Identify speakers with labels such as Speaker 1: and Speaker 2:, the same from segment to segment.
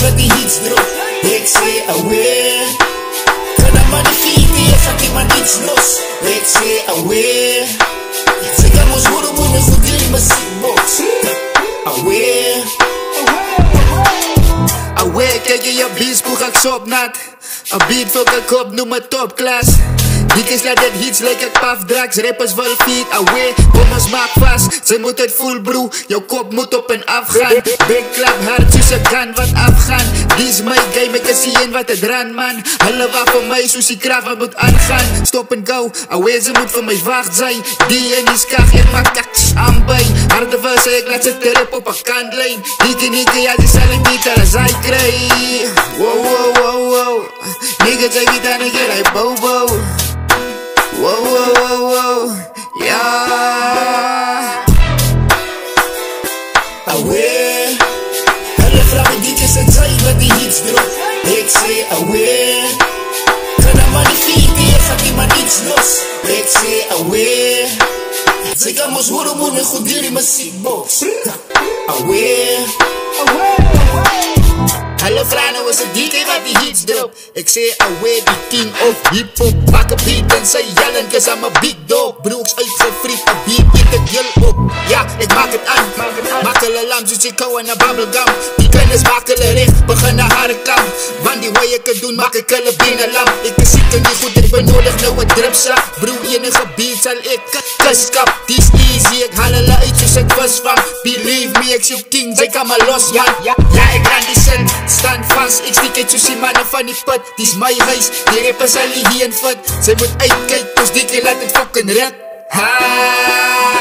Speaker 1: wat die hits drop. Ik say aware. Kan naman ifiti at iman hits los. Ik say aware. Sika mo zuro mo na kudili masibok. Aware. Aware, kijk je beats, hoe ga ik op nat. Een beat voor ik op, noem me top class. Dikkers laat dit hits like ik paf drugs. Rappers wel feet away, kom ons maak vast. Ze moet het full bro, jouw kop moet op en afgaan. Big clap hard, so ze kan wat afgaan. Die is my game, ik kan zien wat het rand man. Hulle waar voor mij, so die kracht wat moet aangaan. Stop en go, away ze moet voor mij wacht zijn. Die en die skag, ik maak kaks aan bij. Harde verse, ik laat ze terp op een kantlijn. Dikke, ja die zal een beat als hij krijgt. Wow, wow, wow, wow. Niggas say we done again like Bobo. Whoa, whoa, whoa, whoa, yeah. Aware. Hulle vrouwen dietjes en zij wat die hits drop. Ik say aware. Kan naman ifiti at iman hits los. Ik say aware. Sika mo zuro mo na kudili masibok. Aware. Hallo vrouwen was het DJ wat die hits drop. Ik say aware, the king of hip-hop. Pak een beat en zij yellen, cause I'm a big dog. Broeks uitgefriet, een beat in de gil op. Ja, ik maak het aan. Maak hulle lam, zoals ik hou aan een bubblegum. Die kennis maak hulle recht, begin naar haar kam. Want die way ik het doen, maak ik hulle binnen lam. Ik ben ziek en niet goed, ik benodig nou een dripzak. Broer, enige beat zal ik kuskap. Die is easy, ik haal hulle uit, zoals ik was van. Believe me, ik zoek king, zij kan me los, man. Ja, ik ran die set. Stand vast, ik stiek het soos die mannen van die put. Die is my huis, die rappers sal nie heen vat. Sy moet uitkijk, dus die keer laat het fucking rap.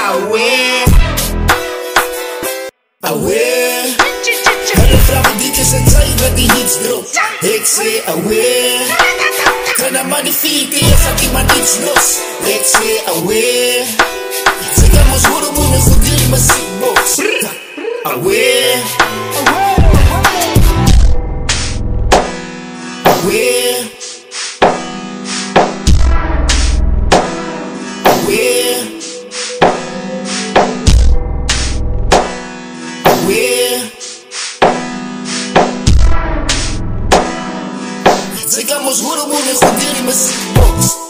Speaker 1: Aware. Aware. Hulle vrouwen dietjes en zij wat die hits drop. Ik say aware. Kan naman ifiti at iman hits los. Ik say aware. Sika mo zuro mo na kudili masibok. Aware. Aware. Aware. Aware. Sika mo zuro mo na kudili masibok.